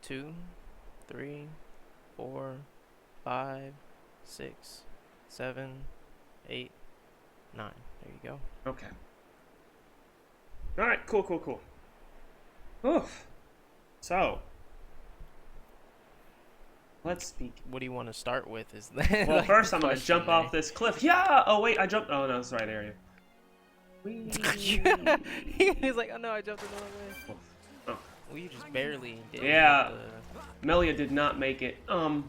2, 3, 4, 5, 6, 7, 8, 9. There you go. Okay. All right, cool. Oof. So, let's speak. What do you want to start with? Is that Well, like first the I'm gonna jump question off this cliff. Yeah. Oh wait, I jumped. Oh no, it's the right area. Whee. there? He's like, oh no, I jumped in the wrong way. Oh. Well, you just barely did. Yeah. Melia did not make it. Mhm.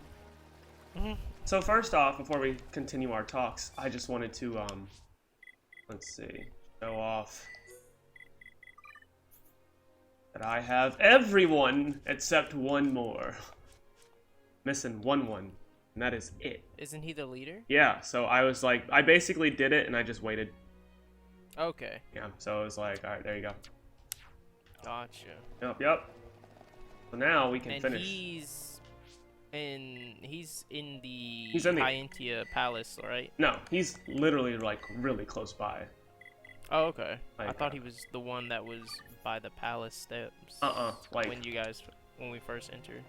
So first off, before we continue our talks, I just wanted to let's see, show off that I have everyone except one more. Missing one, and that is it. Isn't he the leader? Yeah, so I was like, I basically did it and I just waited. Okay. Yeah, so it was like, alright, there you go. Gotcha. Yep. So now we can And finish. he's in the He's in the- High Entia Palace, right? No, he's literally like really close by. Oh, okay. I Like, thought he was the one that was by the palace steps. Like, when we first entered.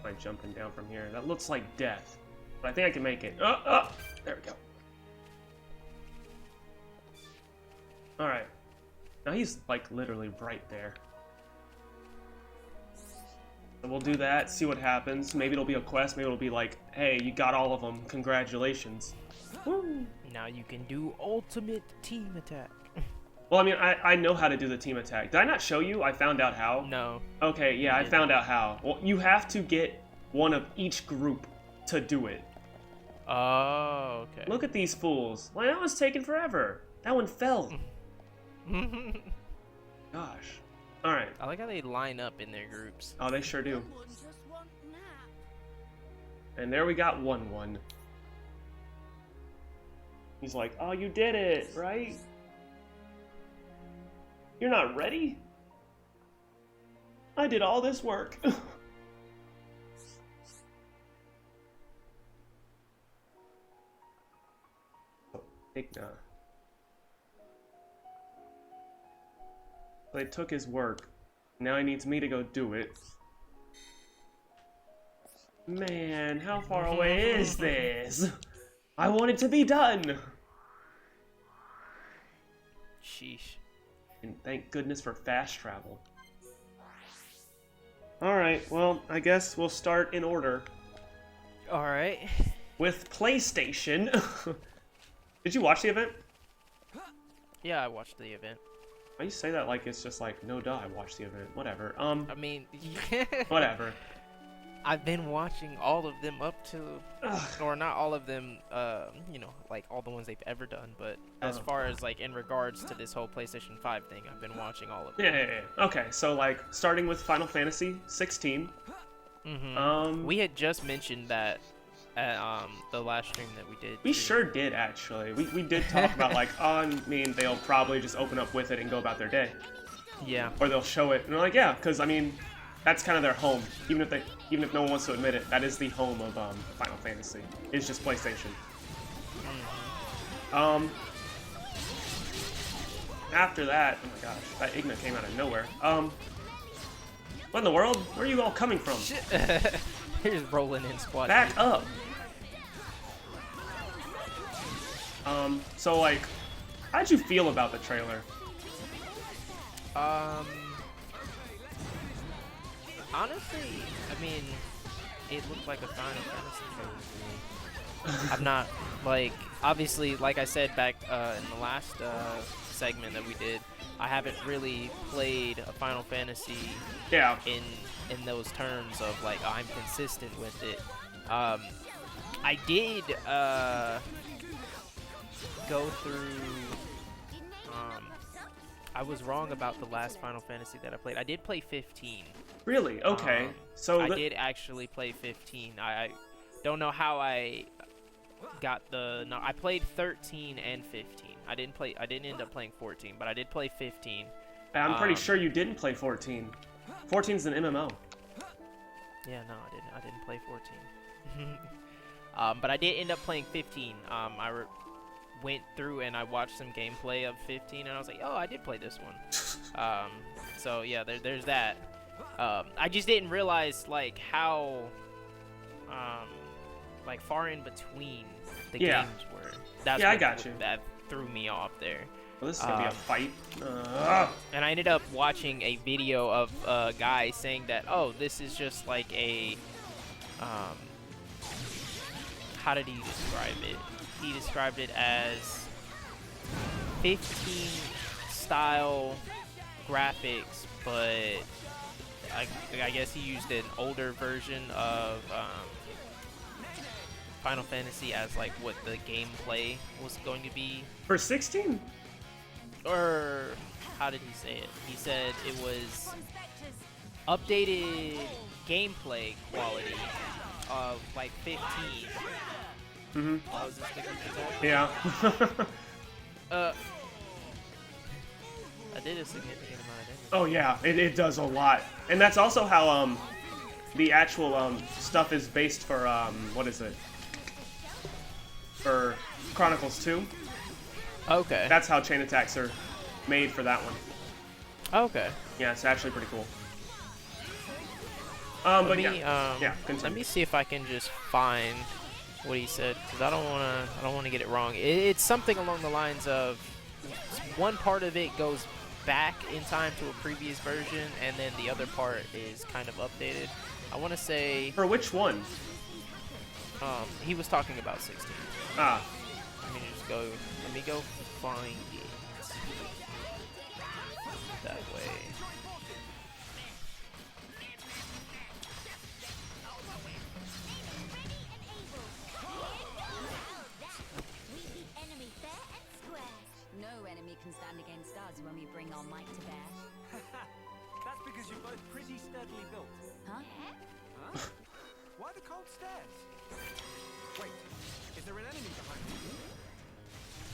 like jumping down from here. That looks like death. But I think I can make it. There we go. Alright. Now he's like literally right there. So we'll do that, see what happens. Maybe it'll be a quest, maybe it'll be like, hey, you got all of them, congratulations. Woo! Now you can do ultimate team attack. Well, I mean, I know how to do the team attack. Did I not show you? I found out how. No. Okay, yeah, I didn't. found out how. Well, you have to get one of each group to do it. Oh, okay. Look at these fools. Well, that was taking forever. That one fell. Gosh. Alright. I like how they line up in their groups. Oh, they sure do. And there we got 1-1. He's like, oh, you did it, right? You're not ready? I did all this work. Igna. They took his work. Now he needs me to go do it. Man, how far away is this? I want it to be done! Sheesh. And thank goodness for fast travel. Alright, well, I guess we'll start in order. Alright. With PlayStation. Did you watch the event? Yeah, I watched the event. Why you say that like it's just like, no duh, I watched the event. Whatever. I mean, Whatever. I've been watching all of them up to, Ugh. or not all of them, you know, like all the ones they've ever done, but as far as like in regards to this whole PlayStation 5 thing, I've been watching all of them. Yeah. Okay, so like, starting with Final Fantasy 16. We had just mentioned that at the last stream that we did. We too. sure did, actually. We did talk about like, I mean, they'll probably just open up with it and go about their day. Yeah. Or they'll show it, and they're like, yeah, because, I mean, that's kind of their home. Even if no one wants to admit it, that is the home of Final Fantasy. It's just PlayStation. After that, oh my gosh, that Igna came out of nowhere. What in the world? Where are you all coming from? They're just rolling in squad. Back up! So like, how'd you feel about the trailer? Honestly, I mean, it looked like a Final Fantasy trailer to me. I'm not, like, obviously, like I said back in the last segment that we did, I haven't really played a Final Fantasy in those terms of, like, I'm consistent with it. I did go through, I was wrong about the last Final Fantasy that I played. I did play 15. Really? Okay. So I did actually play 15. I don't know how I got the. No, I played 13 and 15. I didn't end up playing 14, but I did play 15. I'm pretty sure you didn't play 14. 14's an MMO. Yeah, no, I didn't play 14. But I did end up playing 15. went through and I watched some gameplay of 15, and I was like, oh, I did play this one. So yeah, there's that. I just didn't realize like how like far in between the games were. That's I what, got you. That threw me off there. Well, this is gonna be a fight. And I ended up watching a video of a guy saying that, oh, this is just like a how did he describe it? He described it as 15 style graphics, but I guess he used an older version of Final Fantasy as like what the gameplay was going to be. For 16? Or how did he say it? He said it was updated gameplay quality of like 15. Mm-hmm. Oh, is this the Yeah. I did a significant amount of damage. Oh yeah, it does a lot, and that's also how the actual stuff is based for what is it? For Chronicles 2. Okay. That's how chain attacks are made for that one. Okay. Yeah, it's actually pretty cool. Let But me, yeah, continue. let me see if I can just find what he said, because I don't wanna get it wrong. It's something along the lines of one part of it goes back in time to a previous version, and then the other part is kind of updated. I want to say For which one? he was talking about 16. Ah, Let me go find it that way. No enemy can stand against us when we bring our might to bear. That's because you're both pretty sturdily built. Huh? Huh? Why the cold stairs? Wait, is there an enemy behind you?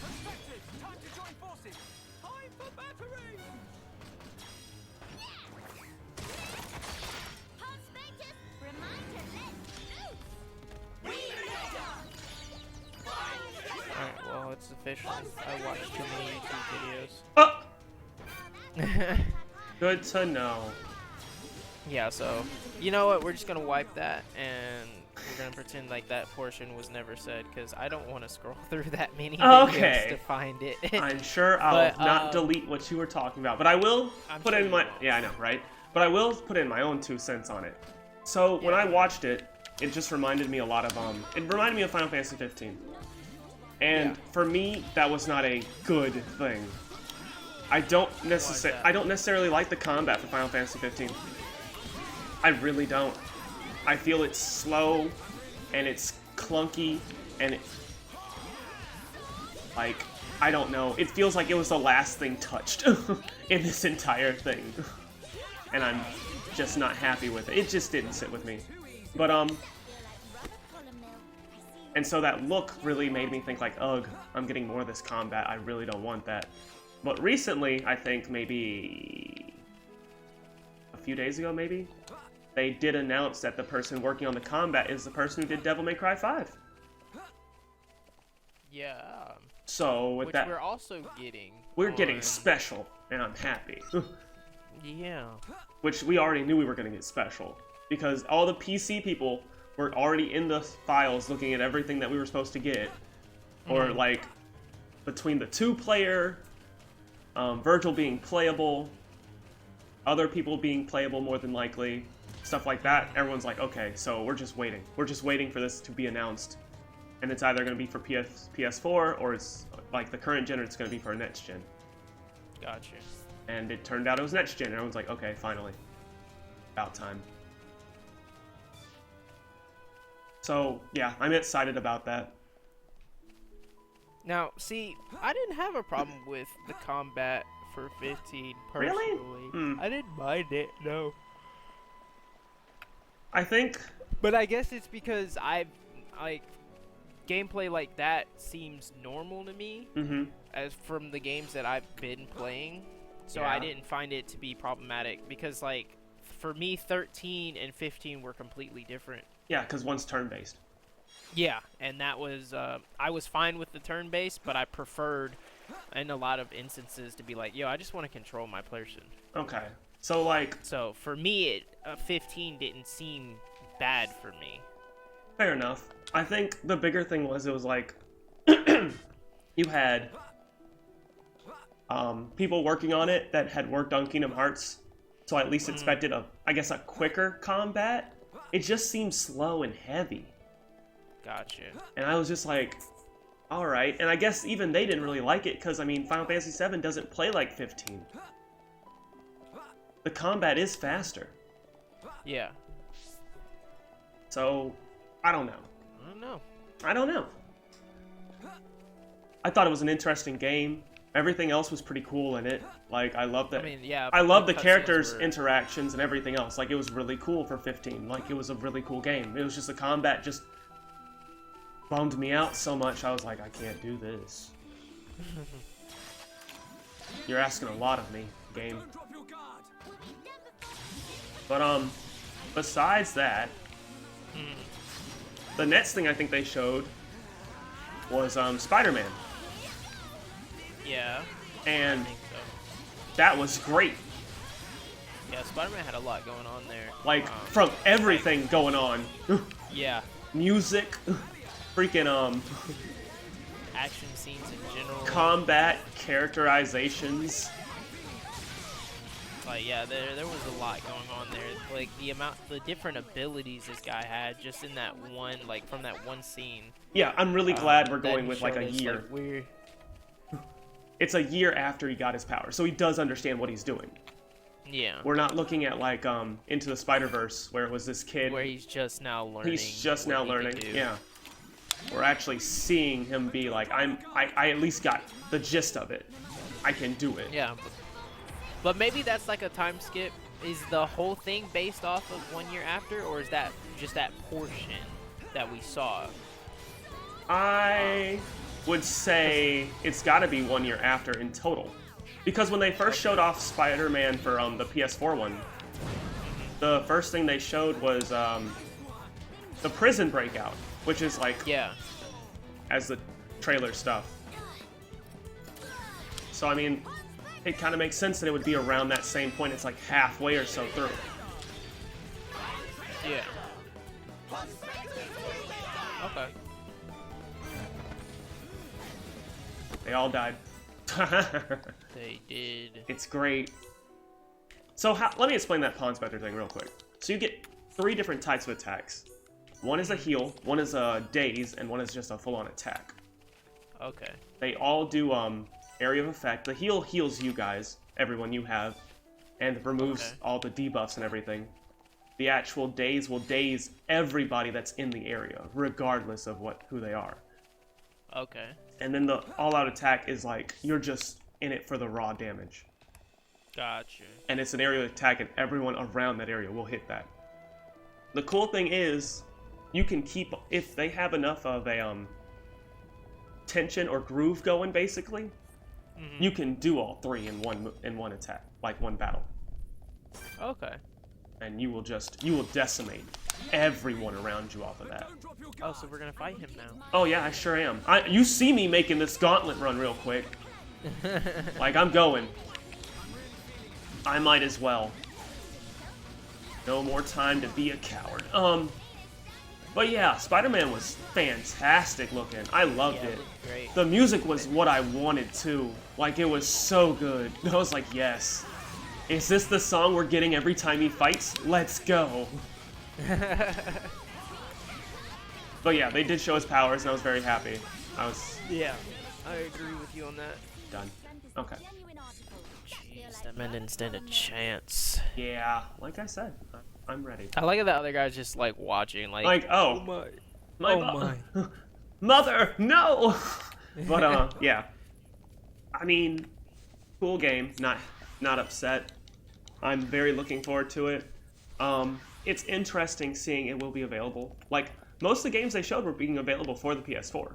Suspected! Time to join forces! Time for battery! Alright, well, it's official. I watched too many YouTube oh, videos. good to know. Yeah, so, you know what? We're just going to wipe that, and we're going to pretend like that portion was never said, because I don't want to scroll through that many videos to find it. I'm sure I'll But, not delete what you were talking about, but I will put sure in you my... will. Yeah, I know, right? But I will put in my own 2 cents on it. So, when I watched it, it just reminded me a lot of, it reminded me of Final Fantasy 15. And for me, that was not a good thing. I don't necessarily like the combat for Final Fantasy 15. I really don't. I feel it's slow, and it's clunky, and like, I don't know. It feels like it was the last thing touched in this entire thing. And I'm just not happy with it. It just didn't sit with me. But, and so that look really made me think like, ugh, I'm getting more of this combat. I really don't want that. But recently, I think maybe a few days ago, maybe, they did announce that the person working on the combat is the person who did Devil May Cry 5. Yeah. So with Which that, we're also getting. we're getting special, and I'm happy. Yeah. Which we already knew we were going to get special, because all the PC people were already in the files looking at everything that we were supposed to get. Or like, between the 2-player, Virgil being playable, other people being playable more than likely, stuff like that, everyone's like, okay, so we're just waiting. We're just waiting for this to be announced. And it's either going to be for PS4, or it's like the current gen, or it's going to be for next gen. Gotcha. And it turned out it was next gen, and everyone's like, okay, finally. About time. So, yeah, I'm excited about that. Now, see, I didn't have a problem with the combat for 15 personally. Really? I didn't mind it, no. I think... But I guess it's because gameplay like that seems normal to me, as from the games that I've been playing. So I didn't find it to be problematic, because, like, for me, 13 and 15 were completely different. Yeah, because one's turn-based. Yeah, and that was I was fine with the turn-based, but I preferred in a lot of instances to be like, yo, I just want to control my person. Okay. So like, So for me, 15 didn't seem bad for me. fair enough. I think the bigger thing was it was like you had people working on it that had worked on Kingdom Hearts, so I at least expected I guess a quicker combat. It just seemed slow and heavy. Gotcha. And I was just like, all right. And I guess even they didn't really like it because, I mean, Final Fantasy VII doesn't play like 15. The combat is faster. Yeah. So, I don't know. I don't know. I don't know. I thought it was an interesting game. Everything else was pretty cool in it. Like, I love that. I mean, yeah. I love the cutscenes characters' were- interactions and everything else. Like, it was really cool for 15. Like, it was a really cool game. It was just the combat just bummed me out so much. I was like, I can't do this. You're asking a lot of me, game. Don't drop your guard. But besides that, the next thing I think they showed was Spider-Man, Yeah. I and think so. that was great. Yeah, Spider-Man had a lot going on there. Like from everything going on, Yeah. music, freaking Action scenes in general. combat, characterizations. Like, yeah, there was a lot going on there. Like, the different abilities this guy had just in that one, like, from that one scene. Yeah, I'm really glad we're that going he with like a showed us, year. like, we're... It's a year after he got his power, so he does understand what he's doing. Yeah. We're not looking at like Into the Spider-Verse where it was this kid. Where he's just now learning. He's just what now he can learning. do. Yeah. We're actually seeing him be like, I at least got the gist of it. I can do it. Yeah. But maybe that's like a time skip. Is the whole thing based off of 1 year after, or is that just that portion that we saw? I would say it's got to be 1 year after in total. Because when they first showed off Spider-Man for the PS4 one, the first thing they showed was the prison breakout, which is like Yeah. as the trailer stuff. So I mean, it kind of makes sense that it would be around that same point. It's like halfway or so through. Yeah. Okay. They all died. They did. It's great. So let me explain that Pawn Spectre thing real quick. So you get 3 different types of attacks. One is a heal, one is a daze, and one is just a full-on attack. Okay. They all do area of effect. The heal heals you guys, everyone you have, and removes Okay. all the debuffs and everything. The actual daze will daze everybody that's in the area, regardless of who they are. Okay. And then the all-out attack is like, you're just in it for the raw damage. Gotcha. And it's an area attack, and everyone around that area will hit that. The cool thing is, you can keep, if they have enough of a tension or groove going, basically, you can do all 3 in one attack, like one battle, Okay. and you will decimate everyone around you off of that. Don't drop your Oh, guard. so we're gonna fight him now. Oh yeah, I sure am. You see me making this gauntlet run real quick. Like, I'm going. I might as well. No more time to be a coward. But yeah, Spider-Man was fantastic looking. I loved Yeah, it. it looked great. The music was what I wanted too. Like, it was so good. I was like, yes. Is this the song we're getting every time he fights? Let's go. But yeah, they did show his powers, and I was very happy. I was Yeah, I agree with you on that. done. Okay. Jeez, that man didn't stand a chance. Yeah, like I said, I'm ready. I like how the other guy's just like watching, like, Like, my. my mother, no! But yeah. I mean, cool game. Not upset. I'm very looking forward to it. It's interesting seeing it will be available. Like, most of the games they showed were being available for the PS4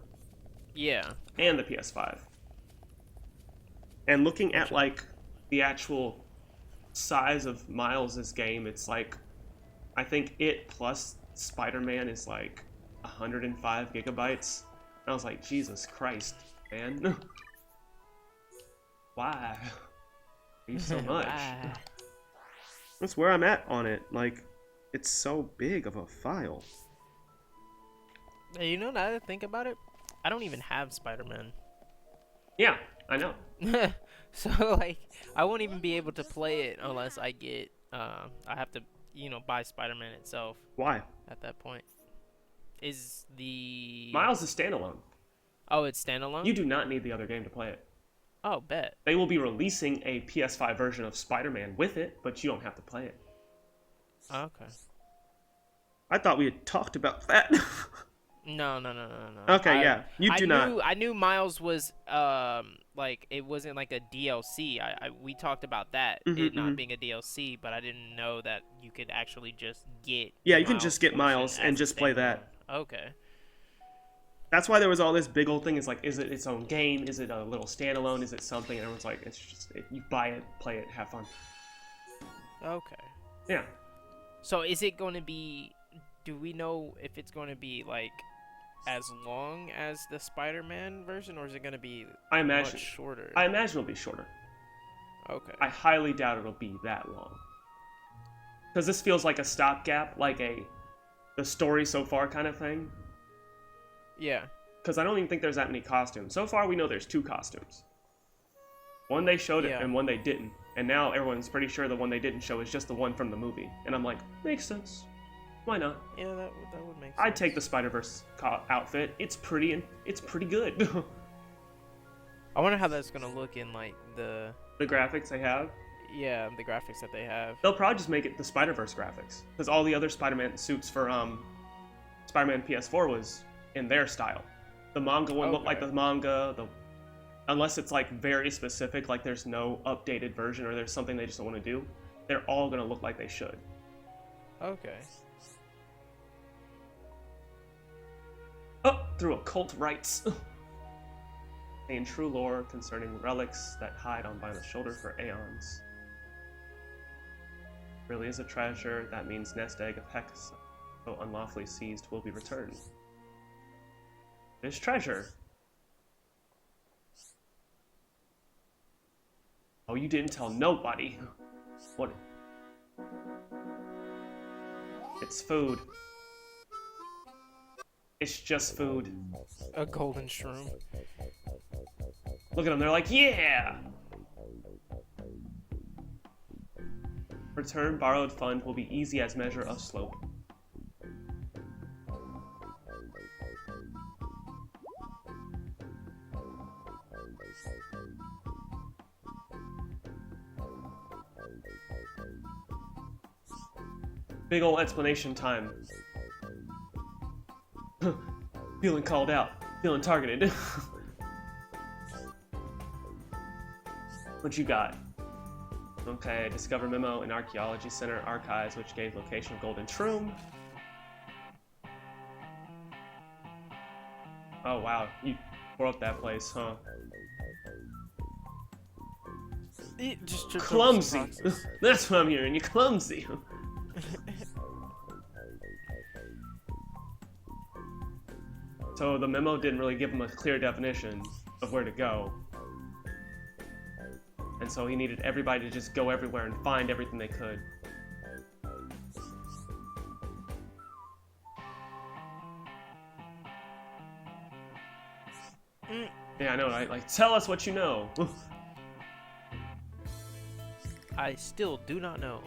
Yeah. and the PS5. And looking at like the actual size of Miles' game, it's like, I think it plus Spider-Man is like 105 gigabytes. And I was like, Jesus Christ, man. Why? Are you so much? Why? That's where I'm at on it. Like, it's so big of a file. Hey, you know, now that I think about it, I don't even have Spider-Man. Yeah, I know. So, like, I won't even be able to play it unless I get, I have to, you know, buy Spider-Man itself Why? at that point. Is the... Miles is standalone. Oh, it's standalone? You do not need the other game to play it. Oh, bet. They will be releasing a PS5 version of Spider-Man with it, but you don't have to play it. Okay. I thought we had talked about that. No. Okay, yeah. You do not. I knew Miles was, like, it wasn't like a DLC. We talked about that, it not being a DLC, but I didn't know that you could actually just get Yeah, you can Miles just get portion Miles as and a just play standalone. that. Okay. That's why there was all this big old thing. Is like, is it its own game? Is it a little standalone? Is it something? And everyone's like, it's just, you buy it, play it, have fun. Okay. Yeah. So is it going to be, do we know if it's going to be, like, as long as the Spider-Man version, or is it going to be I imagine. much shorter? I imagine it'll be shorter. Okay. I highly doubt it'll be that long. Because this feels like a stopgap, like the story so far kind of thing. Yeah. Because I don't even think there's that many costumes. So far, we know there's 2 costumes. One they showed it, Yeah. and one they didn't. And now everyone's pretty sure the one they didn't show is just the one from the movie. And I'm like, makes sense. Why not? Yeah, that would make sense. I'd take the Spider-Verse outfit. It's pretty good. I wonder how that's going to look in, like, the graphics they have. Yeah, the graphics that they have. They'll probably just make it the Spider-Verse graphics. Because all the other Spider-Man suits for Spider-Man PS4 was in their style. The manga one looked like Okay. the manga. Unless it's like very specific, like there's no updated version or there's something they just don't want to do, they're all going to look like they should. Okay. Oh, through occult rites. And true lore concerning relics that hide on Violet's shoulder for aeons. Really is a treasure. That means nest egg of Hex, though unlawfully seized, will be returned. There's treasure. Oh, you didn't tell nobody. What? It's food. It's just food. A golden shroom. Look at them, they're like, yeah! Return borrowed fund will be easy as measure of slope. Big ol' explanation time. Feeling called out. Feeling targeted. What you got? Okay, discover memo in Archaeology Center archives, which gave location of Golden Shroom. Oh wow, you tore up that place, huh? Just tripped over some Clumsy! boxes. That's what I'm hearing, you're clumsy! So the memo didn't really give him a clear definition of where to go. And so he needed everybody to just go everywhere and find everything they could. Yeah, I know, right? Like, tell us what you know! I still do not know.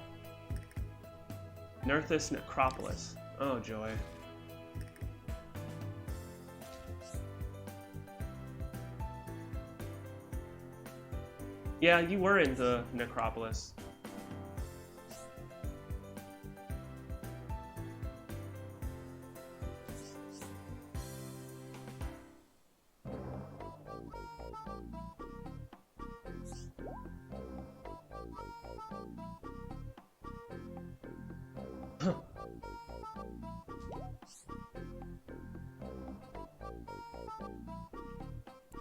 Nerthus Necropolis. Oh, joy. Yeah, you were in the Necropolis.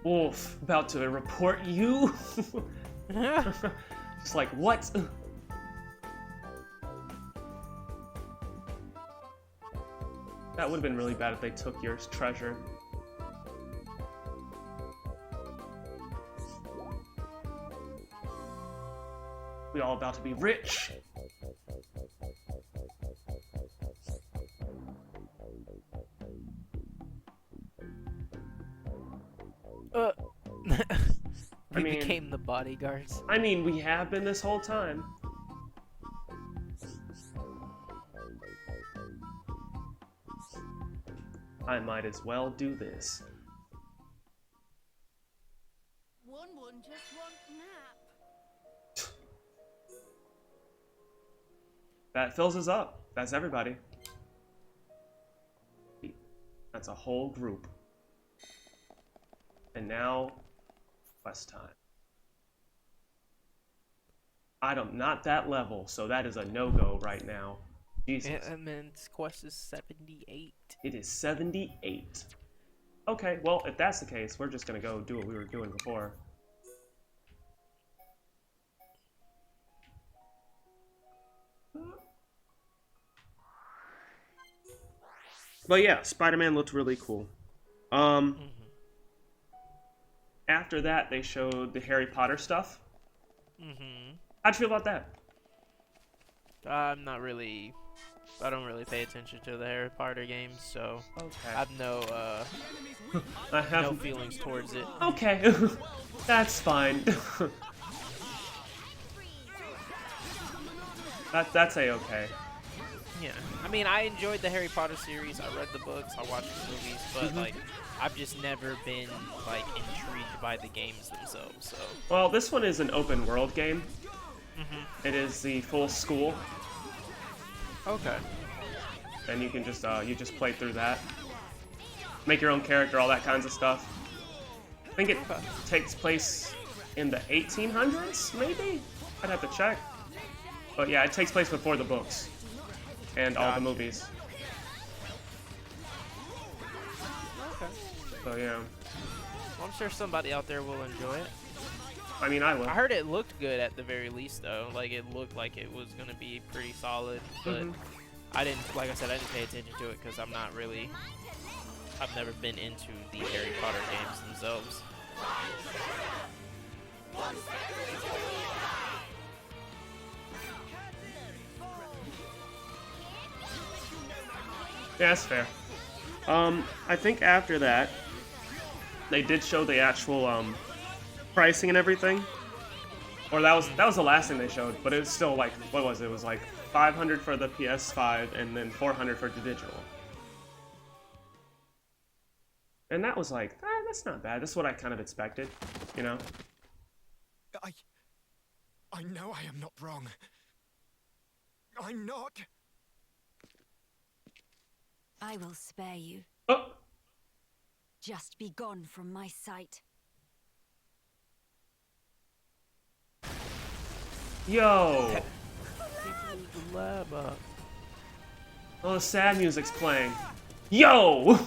Wolf, about to report you? Just like, what? That would have been really bad if they took your treasure. We all about to be rich. We mean- became the bodyguards. I mean, we have been this whole time. I might as well do this. One just want nap. That fills us up. That's everybody. That's a whole group. And now, quest time. I'm not that level, so that is a no-go right now. Jesus. Yeah, man, this quest is 78. It is 78. Okay, well, if that's the case, we're just gonna go do what we were doing before. But yeah, Spider-Man looked really cool. After that, they showed the Harry Potter stuff. How'd you feel about that? I'm not really... I don't really pay attention to the Harry Potter games, so I have no I have no feelings towards it. Okay, that's fine. That's a-okay. Yeah, I mean, I enjoyed the Harry Potter series. I read the books, I watched the movies, but like, I've just never been like intrigued by the games themselves. So. Well, this one is an open world game. It is the full school, Okay. and you can just you just play through that, make your own character, all that kinds of stuff. I think it takes place in the 1800s, maybe. I'd have to check. But yeah, it takes place before the books and all the movies. Okay. So yeah, Well, I'm sure somebody out there will enjoy it. I mean, I will. I heard it looked good at the very least, though. Like, it looked like it was gonna be pretty solid, but I didn't. Like I said, I didn't pay attention to it because I'm not really. I've never been into the Harry Potter games themselves. Yeah, that's fair. I think after that, they did show the actual pricing and everything. Or that was the last thing they showed, but it was still like, what was it? It was like $500 for the PS5 and then $400 for the digital. And that was like, that's not bad. That's what I kind of expected, you know? I know I am not wrong. I'm not. I will spare you. Oh! Just be gone from my sight. Yo! The lab up. Oh, the sad music's playing. Yo!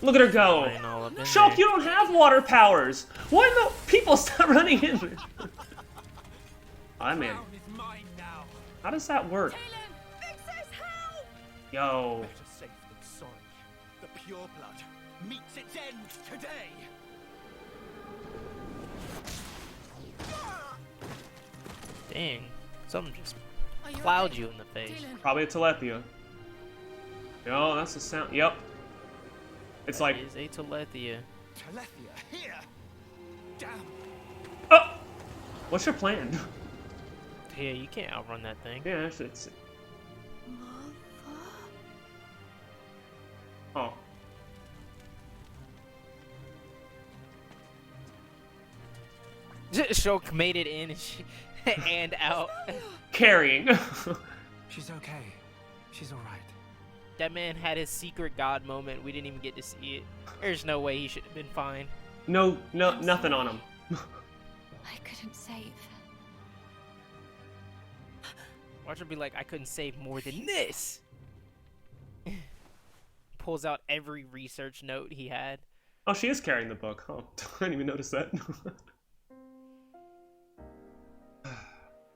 Look at her go! Playing all up in Shulk, there. you don't have water powers! Why the people stop running in there? I'm in. Crown is mine now. How does that work? Yo. Better safe than sorry. The pure blood meets its end today. Dang, something just plowed you in the face. Probably a telepia. Yo, that's the sound. Yep. It's like. Is a Telethia. Telethia, here. Damn. Oh! What's your plan? Yeah, you can't outrun that thing. Yeah, it's. Oh. Shulk made it in and out. Carrying. She's okay. She's all right. That man had his secret god moment. We didn't even get to see it. There's no way he should have been fine. No, nothing on him. I couldn't save. Watch him be like, I couldn't save more than this. Pulls out every research note he had. Oh, she is carrying the book. Oh, I didn't even notice that.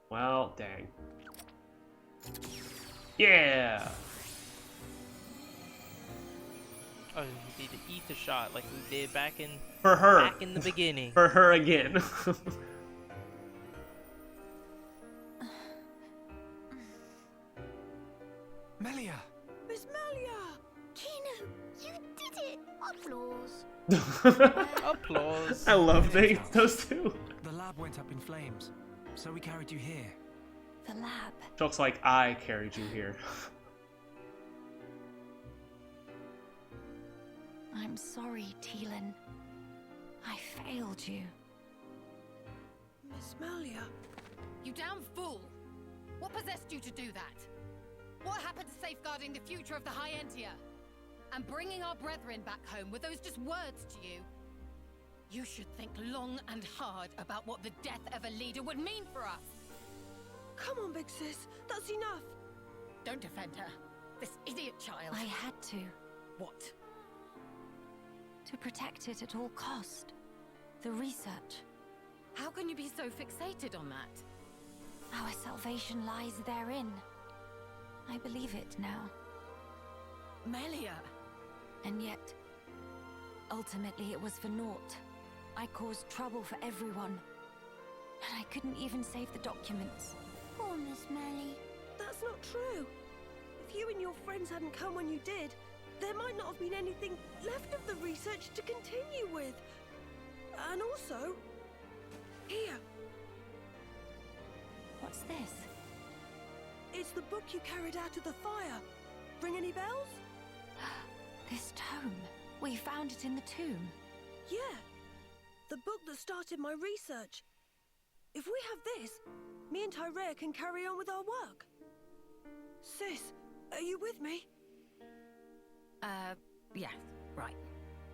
Well, dang. Yeah. need to eat the shot like we did back in the beginning. For her again. Melia! Miss Melia! Kino, you did it! Applause. Applause. I love those two. The lab went up in flames, so we carried you here. The lab. Jokes like I carried you here. I'm sorry, Teelan. I failed you. Miss Melia. You damn fool! What possessed you to do that? What happened to safeguarding the future of the High Entia? And bringing our brethren back home, were those just words to you? You should think long and hard about what the death of a leader would mean for us. Come on, big sis. That's enough. Don't defend her. This idiot child. I had to What? protect it at all cost. The research. How can you be so fixated on that? Our salvation lies therein. I believe it now. Melia! And yet, ultimately it was for naught. I caused trouble for everyone. And I couldn't even save the documents. Poor Miss Melly. That's not true. If you and your friends hadn't come when you did, there might not have been anything left of the research to continue with. And also, here, What's this? it's the book you carried out of the fire. Ring any bells? This tome. We found it in the tomb. Yeah. The book that started my research. If we have this, me and Tyrea can carry on with our work. Sis, are you with me? Yeah, right.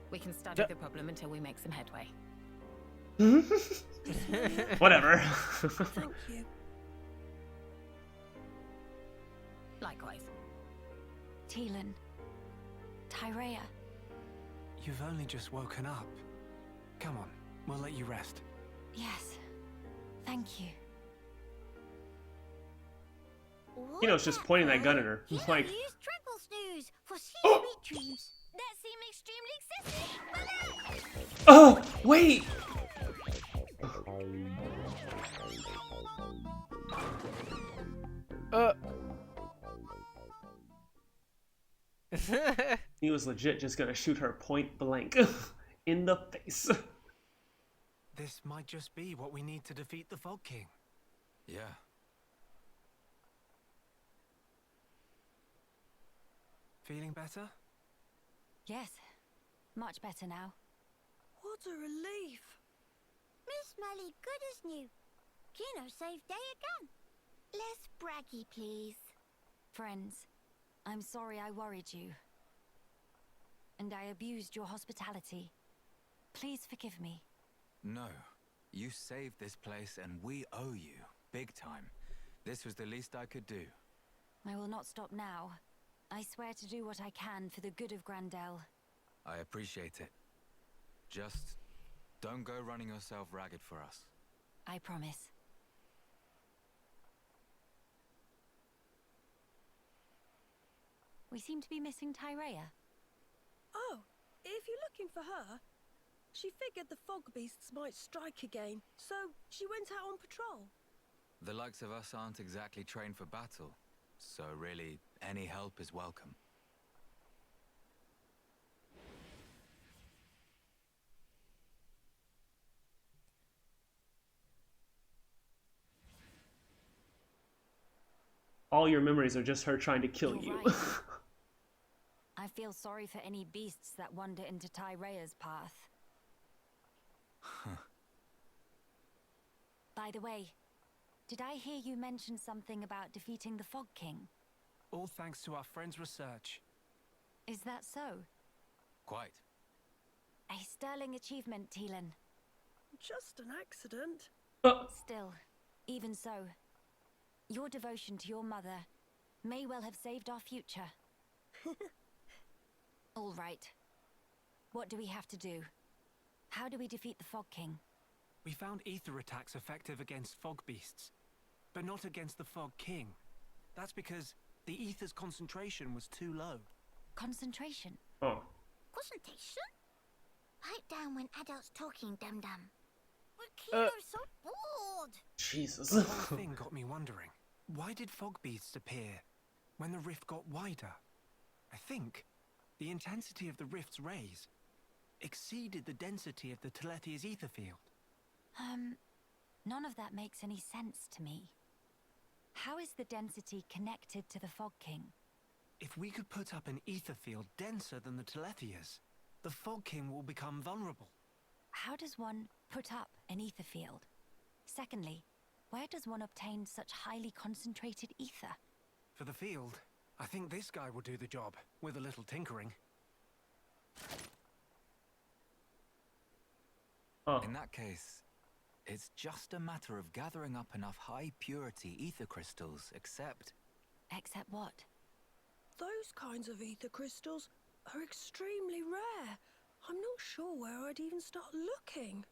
We can study the problem until we make some headway. Whatever. Thank you. Likewise. Teelan. Tyrea. You've only just woken up. Come on, we'll let you rest. Yes. Thank you. You know, it's just pointing that gun at her. It's like, Use triple snooze for Oh! sweet dreams. That seem extremely excessive. oh, wait! He was legit just gonna shoot her point blank in the face. This might just be what we need to defeat the Fog King. Yeah. Feeling better? Yes. Much better now. What a relief. Miss Melly good as new. Kino saved day again. Less braggy, please. Friends, I'm sorry I worried you. And I abused your hospitality. Please forgive me. No. You saved this place and we owe you. Big time. This was the least I could do. I will not stop now. I swear to do what I can for the good of Grandel. I appreciate it. Just don't go running yourself ragged for us. I promise. We seem to be missing Tyrea. Oh, if you're looking for her, she figured the fog beasts might strike again, so she went out on patrol. The likes of us aren't exactly trained for battle, so really, any help is welcome. All your memories are just her trying to kill You're you. right. I feel sorry for any beasts that wander into Tyrea's path. By the way, did I hear you mention something about defeating the Fog King? All thanks to our friend's research. Is that so? Quite. A sterling achievement, Teelan. Just an accident. Still, even so, your devotion to your mother may well have saved our future. All right. What do we have to do? How do we defeat the Fog King? We found ether attacks effective against fog beasts, but not against the Fog King. That's because the ether's concentration was too low. Concentration. Oh. presentation? Pipe down when adults talking, dum-dum. But Kino's so bored. Jesus. The whole thing got me wondering. Why did fog beasts appear when the rift got wider? I think the intensity of the rift's rays exceeded the density of the Telethia's ether field. None of that makes any sense to me. How is the density connected to the Fog King? If we could put up an ether field denser than the Telethia's, the Fog King will become vulnerable. How does one put up an ether field? Secondly, where does one obtain such highly concentrated ether? For the field, I think this guy will do the job, with a little tinkering. Oh. In that case, it's just a matter of gathering up enough high-purity ether crystals, except... Except what? Those kinds of ether crystals are extremely rare. I'm not sure where I'd even start looking.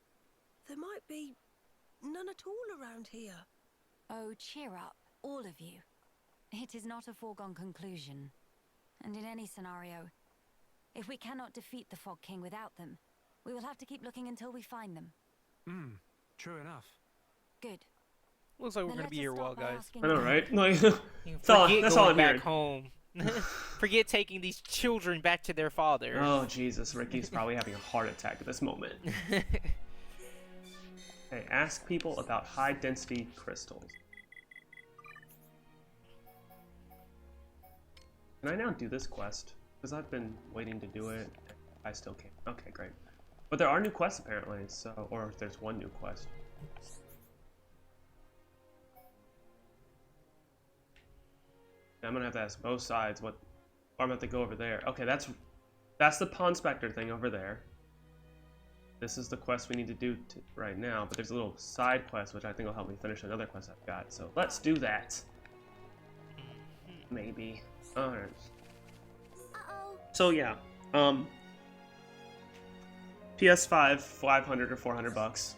There might be none at all around here. Oh, cheer up, all of you. It is not a foregone conclusion. And in any scenario, if we cannot defeat the Fog King without them, we will have to keep looking until we find them. True enough. Good. Looks like we're Then gonna let be us here a start while, by guys. asking I know, them. right? Like, Forget that's all going I'm back hearing. home. Forget taking these children back to their father. Oh, Jesus. Ricky's probably having a heart attack at this moment. Okay, ask people about high-density crystals. Can I now do this quest? Because I've been waiting to do it. I still can't. Okay, great. But there are new quests apparently, so... Or there's one new quest. I'm gonna have to ask both sides what... Or I'm gonna have to go over there. Okay, that's the Pawn Spectre thing over there. This is the quest we need to do right now, but there's a little side quest which I think will help me finish another quest I've got. So let's do that. Maybe. Alright. Uh-oh. So yeah, PS5, 500 or 400 bucks.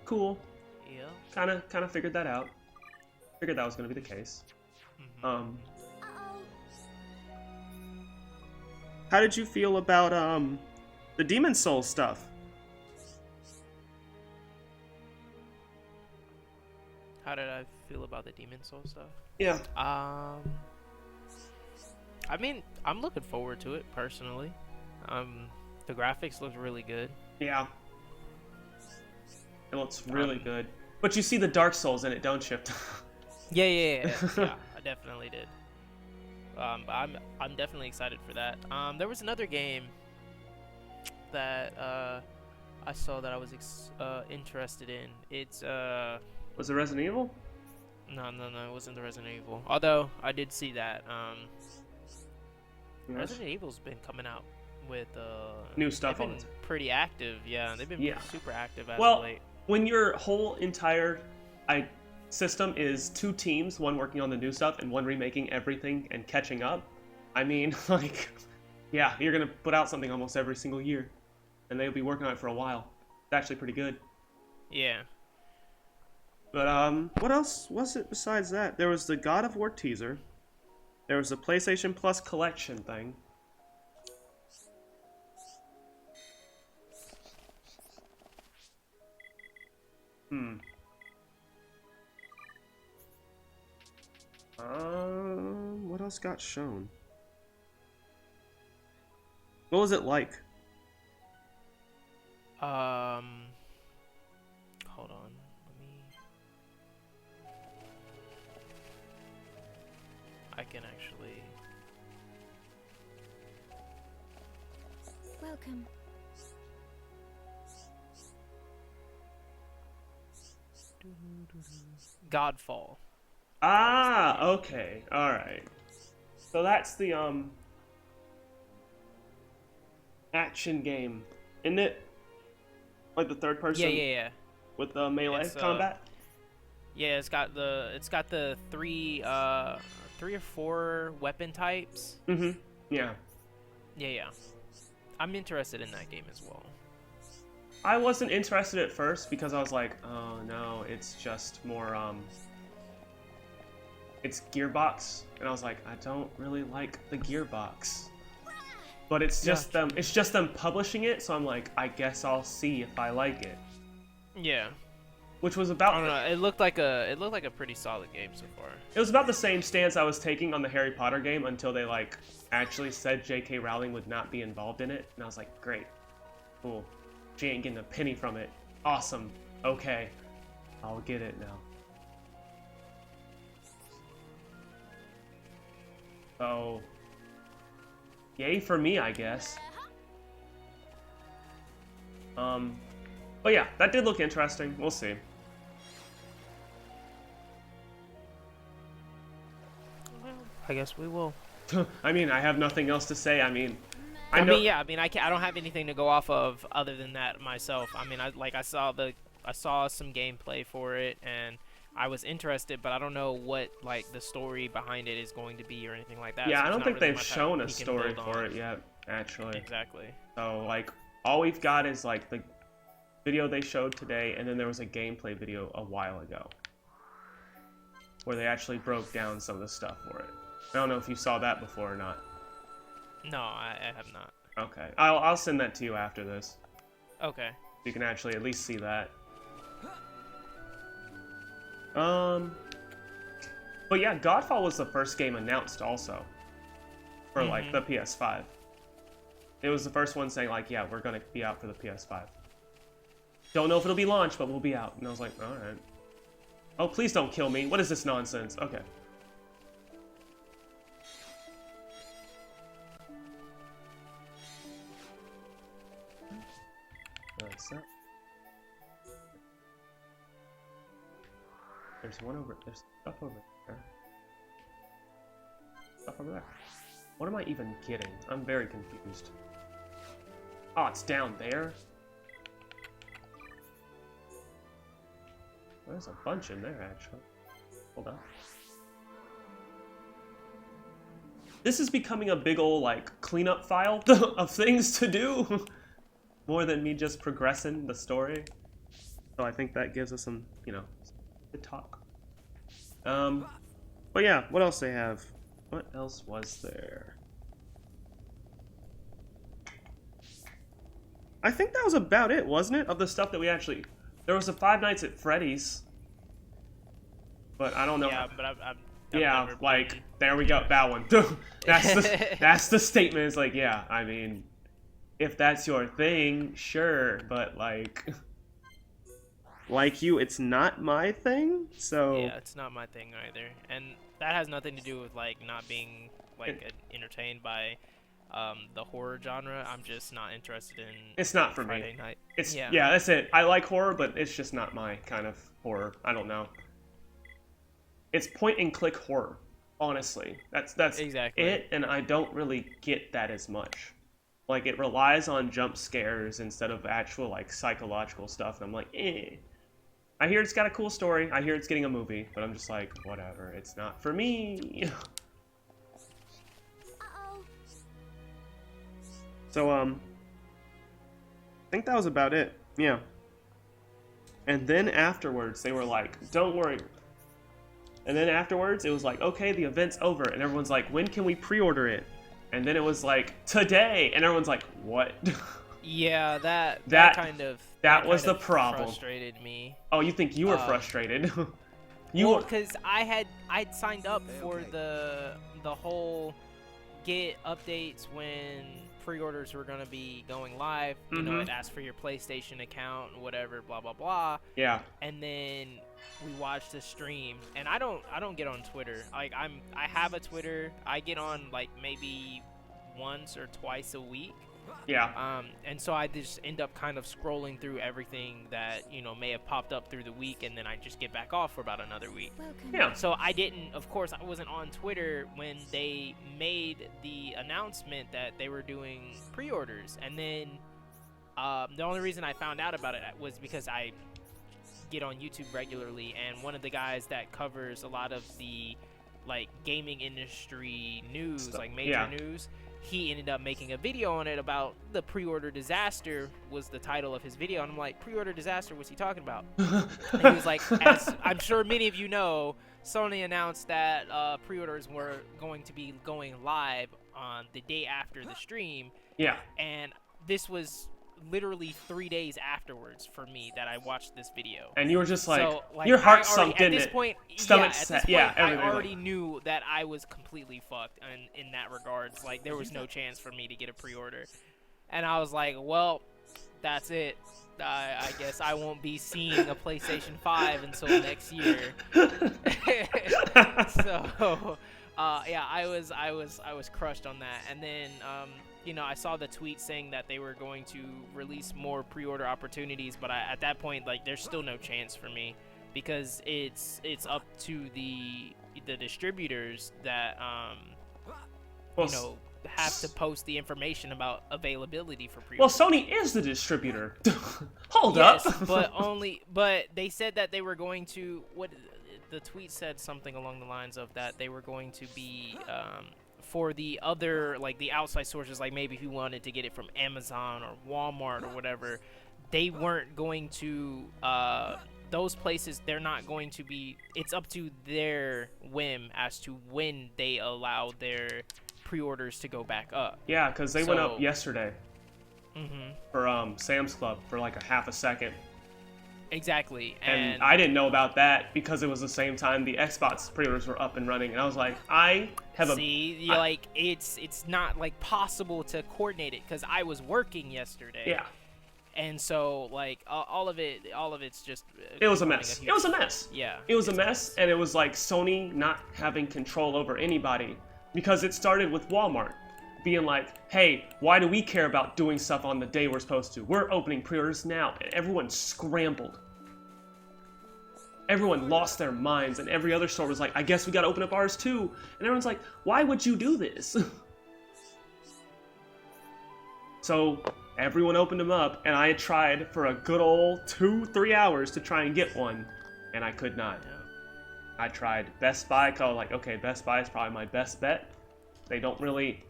Cool. Yeah. Kind of figured that out. Figured that was gonna be the case. Uh-oh. How did you feel about the Demon Soul stuff? How did I feel about the Demon Soul stuff? Yeah. I mean, I'm looking forward to it personally. The graphics look really good. Yeah. It looks really good. But you see the Dark Souls in it, don't you? Yeah, yeah, I definitely did. I'm definitely excited for that. There was another game that I saw that I was interested in. It's Was it Resident Evil? no, it wasn't the Resident Evil. Although I did see that. Yes. Resident Evil's been coming out with New stuff they've all been the time. pretty active. Yeah, they've been Yeah. super active as Well, of late. when your whole entire system is two teams, one working on the new stuff and one remaking everything and catching up, I mean, like, yeah, you're gonna put out something almost every single year, and they'll be working on it for a while. It's actually pretty good. Yeah. But what else was it besides that? There was the God of War teaser. There was the PlayStation Plus collection thing. What else got shown? What was it like? Hold on. Let me. I can actually. Welcome. Godfall. Ah, okay, all right. So that's the action game, isn't it? Like the third person. Yeah. With the melee It's, combat. Yeah, it's got the three or four weapon types. Mm-hmm. Yeah. Yeah. I'm interested in that game as well. I wasn't interested at first because I was like, oh no, it's just more it's Gearbox, and I was like, I don't really like the Gearbox. but it's just them. It's just them publishing it. So I'm like, I guess I'll see if I like it. Yeah. Which was about. I don't know. It looked like a pretty solid game so far. It was about the same stance I was taking on the Harry Potter game until they like actually said J.K. Rowling would not be involved in it, and I was like, great, cool. She ain't getting a penny from it. Awesome. Okay, I'll get it now. So, yay for me, I guess. But yeah, that did look interesting. We'll see. I guess we will. I mean, I have nothing else to say. I mean, I don't have anything to go off of other than that myself. I mean, I saw some gameplay for it, and I was interested, but I don't know what like the story behind it is going to be or anything like that. Yeah, so I don't think really they've shown a story for it yet, actually. Exactly. So like, all we've got is like the video they showed today, and then there was a gameplay video a while ago where they actually broke down some of the stuff for it. I don't know if you saw that before or not. No, I have not. Okay, I'll send that to you after this. Okay. You can actually at least see that. But yeah, Godfall was the first game announced also for like the PS5. It was the first one saying like, yeah, we're gonna be out for the PS5. Don't know if it'll be launched, but we'll be out. And I was like, all right. Oh, please don't kill me. What is this nonsense? Okay. What's that? There's stuff over there. Stuff over there. What am I even getting? I'm very confused. Oh, it's down there? There's a bunch in there, actually. Hold on. This is becoming a big ol' like cleanup file of things to do. More than me just progressing the story. So I think that gives us some, good talk. But yeah, what else they have? What else was there? I think that was about it, wasn't it? Of the stuff that we actually... There was a Five Nights at Freddy's. But I don't know. Yeah, but I've yeah, never like, played. there we go, that one. That's the statement. It's like, yeah, I mean... If that's your thing, sure, but like you, it's not my thing, so... Yeah, it's not my thing either, and that has nothing to do with like not being like entertained by the horror genre. I'm just not interested in. It's not for Friday me. Night. It's yeah, that's it. I like horror, but it's just not my kind of horror. I don't know. It's point and click horror, honestly. That's exactly it, and I don't really get that as much. Like, it relies on jump scares instead of actual, like, psychological stuff, and I'm like, eh. I hear it's got a cool story, I hear it's getting a movie, but I'm just like, whatever, it's not for me. Uh-oh. So, I think that was about it, yeah. And then afterwards, they were like, don't worry. And then afterwards, it was like, okay, the event's over, and everyone's like, when can we pre-order it? And then it was like, today! And everyone's like, what? Yeah, that was the problem. Frustrated me. Oh, you think you were frustrated? Well, because I'd signed up for the whole get updates when pre-orders were gonna be going live. You know, it asked for your PlayStation account, whatever, blah blah blah. Yeah. And then we watched the stream, and I don't get on Twitter. Like I have a Twitter. I get on like maybe once or twice a week. Yeah. And so I just end up kind of scrolling through everything that, may have popped up through the week, and then I just get back off for about another week. Yeah. So I wasn't on Twitter when they made the announcement that they were doing pre-orders. And then the only reason I found out about it was because I get on YouTube regularly, and one of the guys that covers a lot of the like gaming industry news, like major news, he ended up making a video on it about the pre-order disaster was the title of his video. And I'm like, pre-order disaster, what's he talking about? And he was like, as I'm sure many of you know, Sony announced that pre-orders were going to be going live on the day after the stream, Yeah. and this was literally 3 days afterwards for me that I watched this video. And you were just like, So, like, your heart I sunk, already, didn't at this it? point, Stomach yeah, at set, this point, yeah, I everything. already knew that I was completely fucked in that regards. Like, there was no chance for me to get a pre-order. And I was like, well, that's it. I guess I won't be seeing a PlayStation 5 until next year. So, yeah, I was crushed on that. And then, you know, I saw the tweet saying that they were going to release more pre-order opportunities, but at that point, like, there's still no chance for me because it's up to the distributors that Well, you know, have to post the information about availability for pre-order. well, Sony is the distributor. Hold Yes, up. but they said that they were going to, what the tweet said something along the lines of that they were going to be for the other, like, the outside sources, like maybe if you wanted to get it from Amazon or Walmart or whatever, they weren't going to those places, they're not going to be, it's up to their whim as to when they allow their pre-orders to go back up. Yeah, because they went up So- yesterday for Sam's Club for like a half a second. Exactly. And I didn't know about that because it was the same time the Xbox pre-orders were up and running, and I was like, I have See, like, it's not like possible to coordinate it because I was working yesterday. yeah, And so, like, all of it's just. it was a becoming mess. huge- It was a mess. Yeah. It was a it's mess, and it was like Sony not having control over anybody because it started with Walmart being like, hey, why do we care about doing stuff on the day we're supposed to? We're opening pre-orders now, and everyone scrambled. Everyone lost their minds, and every other store was like, I guess we gotta open up ours too. And everyone's like, why would you do this? So everyone opened them up, and I tried for a good old 2-3 hours to try and get one, and I could not. Yeah. I tried Best Buy, cause I was like, okay, Best Buy is probably my best bet. They don't really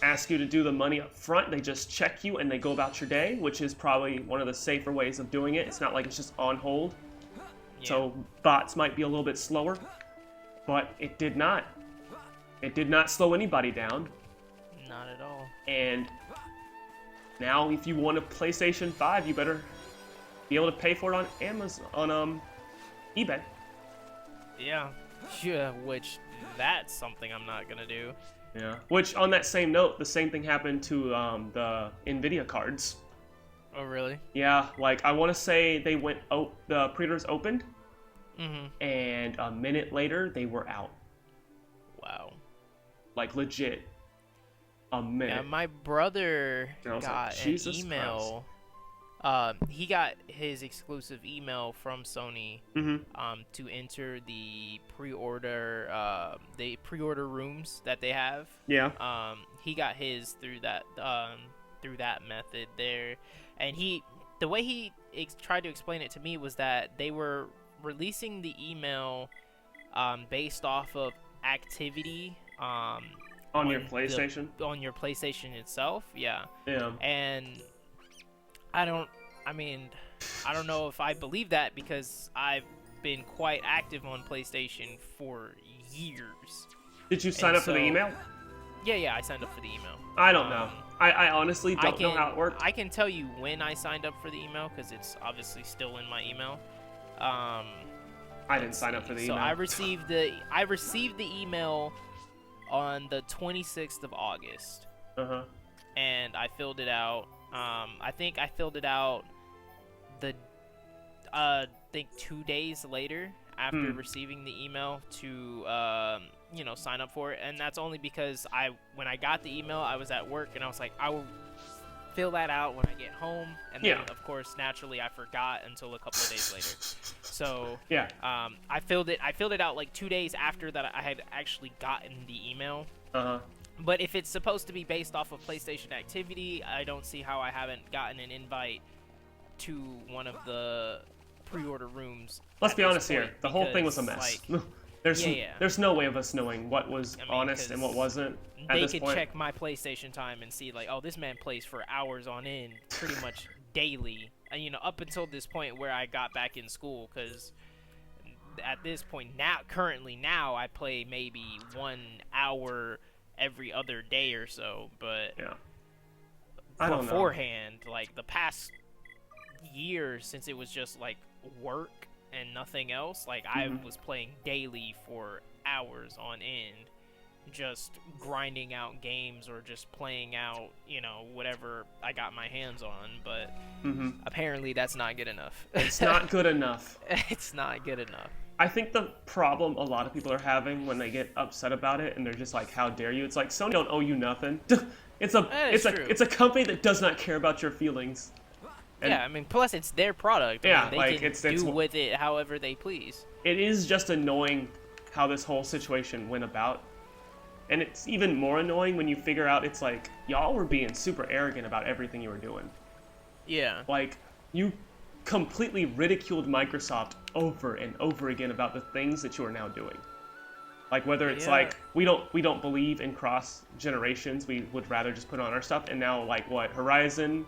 ask you to do the money up front. They just check you and they go about your day, which is probably one of the safer ways of doing it. It's not like it's just on hold. Yeah. So bots might be a little bit slower, but it did not. It did not slow anybody down. Not at all. And now if you want a PlayStation 5, you better be able to pay for it on Amazon, on eBay. Yeah. Yeah, which that's something I'm not gonna do. Yeah. Which, on that same note, the same thing happened to the Nvidia cards. Oh, really? Yeah, like I want to say they went. The pre-orders opened, Mm-hmm. and a minute later they were out. Wow. Like legit. A minute. Yeah, my brother And I was like, got an Jesus email. He got his exclusive email from Sony to enter the pre-order rooms that they have. Yeah. He got his through that method there, and the way he tried to explain it to me was that they were releasing the email based off of activity On your PlayStation. on your PlayStation itself. Yeah. Yeah. And I don't know if I believe that because I've been quite active on PlayStation for years. Did you sign up for the email? Yeah, I signed up for the email. I don't know. I honestly don't know how it worked. I can tell you when I signed up for the email because it's obviously still in my email. I didn't sign up for the email. So I received the email on the 26th of August. Uh-huh. And I filled it out. I think I filled it out I think 2 days later after receiving the email to sign up for it. And that's only because when I got the email, I was at work and I was like, I will fill that out when I get home. And then of course naturally I forgot until a couple of days later. So yeah. I filled it out like 2 days after that I had actually gotten the email. Uh-huh. But if it's supposed to be based off of PlayStation activity, I don't see how I haven't gotten an invite to one of the pre-order rooms. Let's be honest here. The whole thing was a mess. Like, there's no way of us knowing what was honest and what wasn't at they this could point. check my PlayStation time and see like, oh, this man plays for hours on end, pretty much daily. And up until this point where I got back in school, because at this point currently now I play maybe 1 hour every other day or so, but Yeah. I don't know. beforehand, like the past year, since it was just like work and nothing else, like I was playing daily for hours on end, just grinding out games or just playing out, you know, whatever I got my hands on. But apparently that's not good enough. It's not good enough. It's not good enough. I think the problem a lot of people are having when they get upset about it and they're just like, how dare you? It's like, Sony don't owe you nothing. It's a company that does not care about your feelings. And yeah, I mean, plus it's their product. Yeah, I mean, they like, can it's do with it however they please. it is just annoying how this whole situation went about. And it's even more annoying when you figure out it's like, y'all were being super arrogant about everything you were doing. Yeah. Like, you completely ridiculed Microsoft over and over again about the things that you are now doing. Like, whether it's like, we don't believe in cross generations, we would rather just put on our stuff, and now, like, what, Horizon,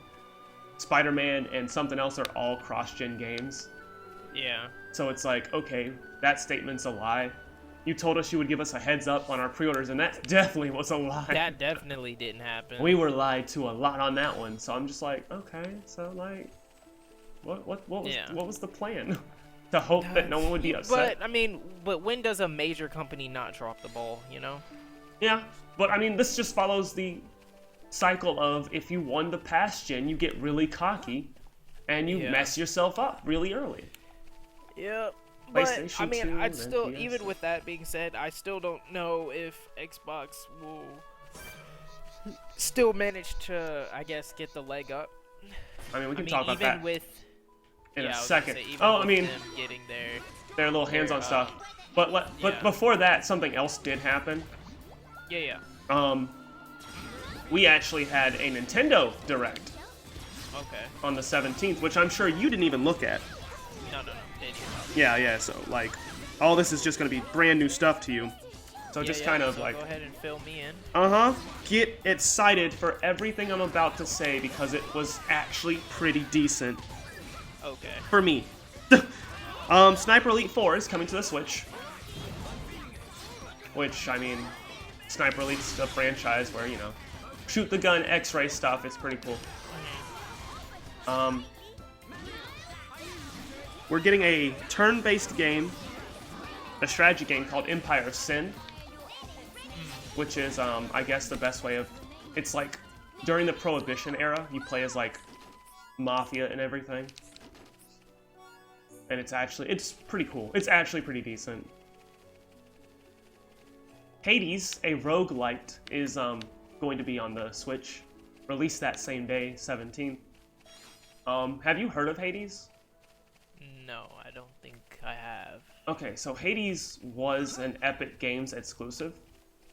Spider-Man, and something else are all cross-gen games. Yeah. So it's like, okay, that statement's a lie. You told us you would give us a heads up on our pre-orders, and that definitely was a lie. That definitely didn't happen. We were lied to a lot on that one, so I'm just like, okay, so like, what was the plan? To hope that no one would be upset. But I mean, when does a major company not drop the ball? You know? Yeah, but I mean, this just follows the cycle of if you won the past gen, you get really cocky, and you mess yourself up really early. Yep. But I PlayStation mean, 2, I'd then still, PS. even with that being said, I still don't know if Xbox will still manage to, I guess, get the leg up. I mean, we can talk about even that with in I a was second. gonna say, even Oh, I with mean, them getting their little hands-on stuff. But yeah. before that, something else did happen. yeah. We actually had a Nintendo Direct Okay. on the 17th, which I'm sure you didn't even look at. No. Didn't hear about it. Yeah, so, like, all this is just going to be brand new stuff to you. So just kind of so like... go ahead and fill me in. Get excited for everything I'm about to say because it was actually pretty decent. Okay. For me. Sniper Elite 4 is coming to the Switch. Which, I mean, Sniper Elite's a franchise where, you know, shoot the gun, X-ray stuff, it's pretty cool. We're getting a turn-based game, a strategy game called Empire of Sin, which is, I guess, the best way of... It's like, during the Prohibition era, you play as, like, mafia and everything. And it's pretty cool. It's actually pretty decent. Hades, a roguelite, is going to be on the Switch. Released that same day, 17th. Have you heard of Hades? No, I don't think I have. Okay, so Hades was an Epic Games exclusive.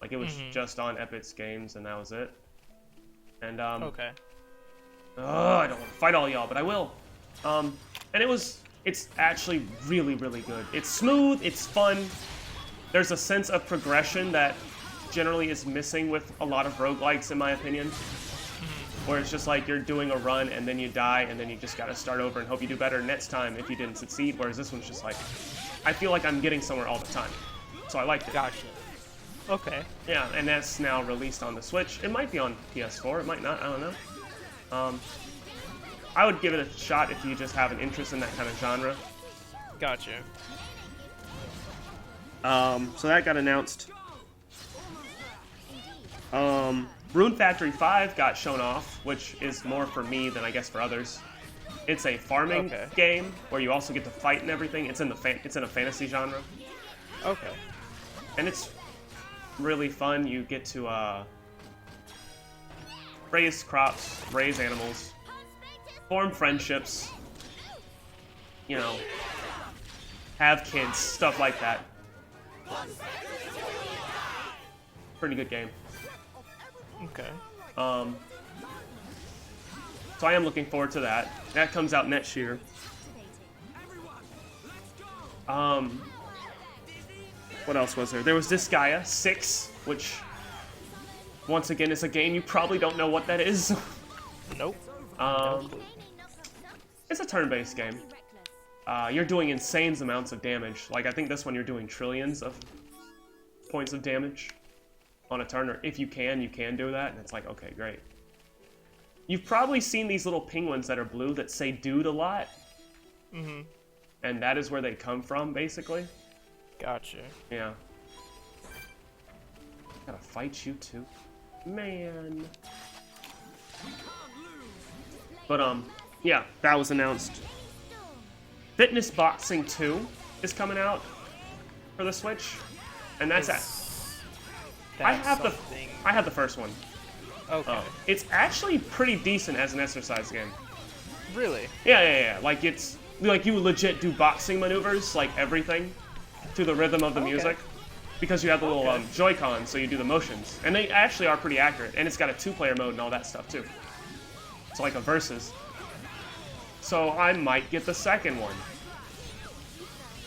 Like, it was just on Epic's games, and that was it. And, Okay. I don't want to fight all y'all, but I will. And it's actually really, really good. It's smooth, it's fun. There's a sense of progression that generally is missing with a lot of roguelikes, in my opinion. Where it's just like you're doing a run and then you die and then you just gotta start over and hope you do better next time if you didn't succeed. Whereas this one's just like, I feel like I'm getting somewhere all the time. So I liked it. Gotcha. Okay. Yeah, and that's now released on the Switch. It might be on PS4, it might not, I don't know. I would give it a shot if you just have an interest in that kind of genre. Gotcha. So that got announced. Rune Factory 5 got shown off, which is more for me than I guess for others. It's a farming game where you also get to fight and everything. It's in a fantasy genre. Okay. And it's really fun. You get to raise crops, raise animals, form friendships, you know, have kids, stuff like that. Pretty good game. Okay. So I am looking forward to that. That comes out next year. What else was there? There was Disgaea 6, which, once again, is a game you probably don't know what that is. Nope. It's a turn-based game. You're doing insane amounts of damage. Like, I think this one you're doing trillions of points of damage. on a turn, or if you can do that, and it's like, okay, great. You've probably seen these little penguins that are blue that say dude a lot. Mm-hmm. And that is where they come from, basically. Gotcha. Yeah. Gotta fight you too. Man. But, yeah, that was announced. Fitness Boxing 2 is coming out for the Switch. And that's I have the first one. Okay. It's actually pretty decent as an exercise game. Really? Yeah. Like, it's like you legit do boxing maneuvers, like everything, to the rhythm of the music, because you have the little Joy-Cons, so you do the motions, and they actually are pretty accurate. And it's got a 2-player mode and all that stuff too. It's like a versus. So I might get the second one.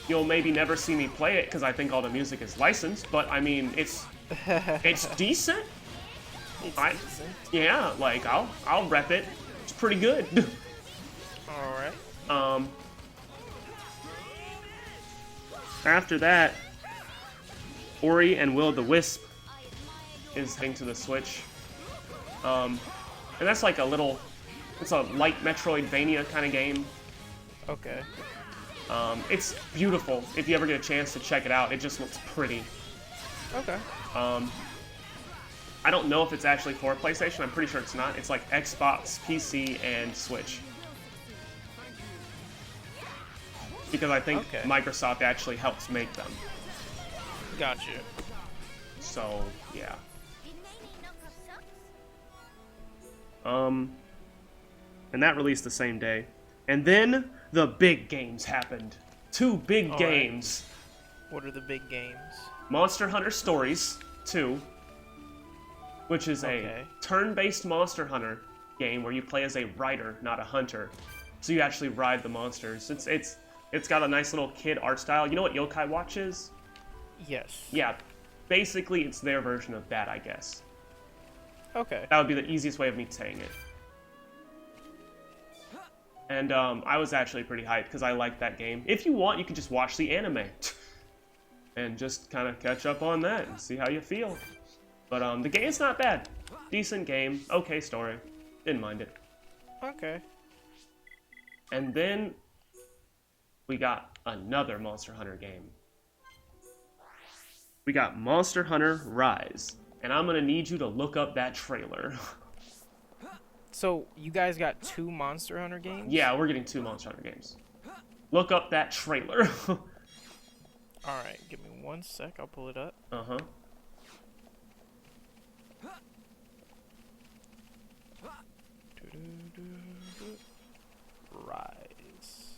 You'll maybe never see me play it because I think all the music is licensed, but I mean it's decent. It's decent. Yeah, like I'll rep it. It's pretty good. All right. After that, Ori and Will the Wisp is heading to the Switch. And that's like it's a light Metroidvania kind of game. Okay. It's beautiful. If you ever get a chance to check it out, it just looks pretty. Okay. I don't know if it's actually for PlayStation. I'm pretty sure it's not. It's like Xbox, PC, and Switch. Because I think Microsoft actually helps make them. Gotcha. So, yeah. And that released the same day. And then the big games happened. 2 big games. Right. What are the big games? Monster Hunter Stories 2, which is a turn-based Monster Hunter game where you play as a rider, not a hunter. So you actually ride the monsters. It's got a nice little kid art style. You know what Yokai Watch is? Yes. Yeah, basically it's their version of that, I guess. Okay. That would be the easiest way of me saying it. And I was actually pretty hyped because I liked that game. If you want, you can just watch the anime and just kind of catch up on that and see how you feel. But the game's not bad. Decent game, okay story. Didn't mind it. Okay. And then we got another Monster Hunter game. We got Monster Hunter Rise. And I'm gonna need you to look up that trailer. So, you guys got 2 Monster Hunter games? Yeah, we're getting 2 Monster Hunter games. Look up that trailer. Alright, give me 1 sec, I'll pull it up. Uh-huh. Rise.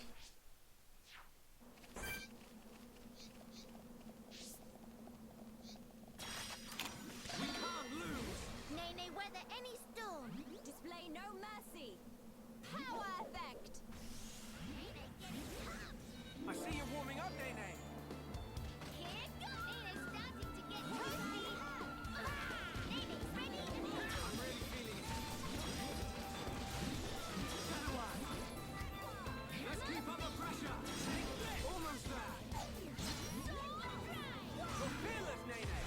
Nay, weather any storm. Display no mercy. Power effect. I see you're warming up, Nene. Here goes. Nina's starting to get toasty. Nina's ready. I'm really feeling it. Let's keep up the pressure. Almost there. You're fearless, Nene.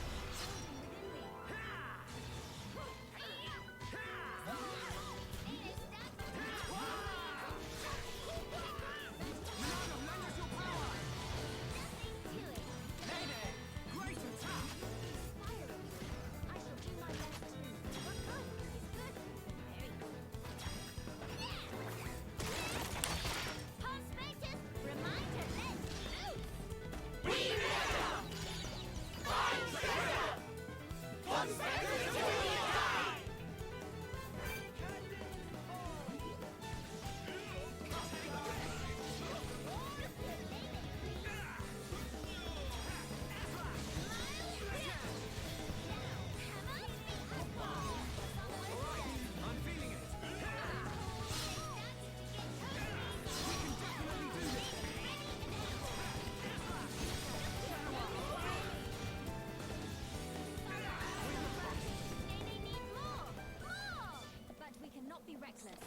But we cannot be reckless.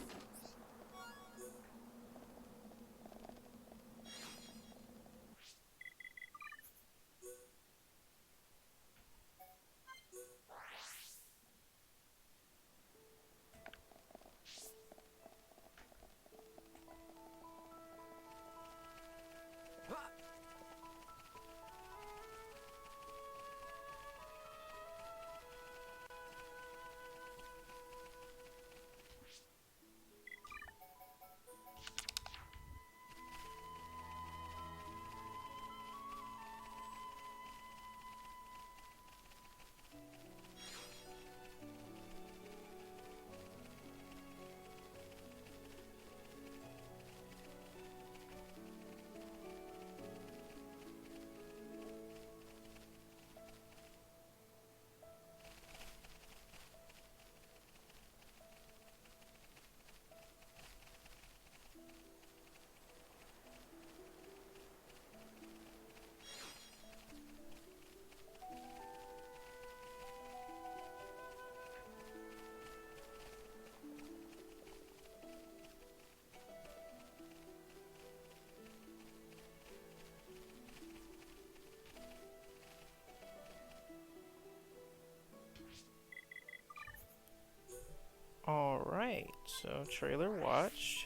right. So trailer watch.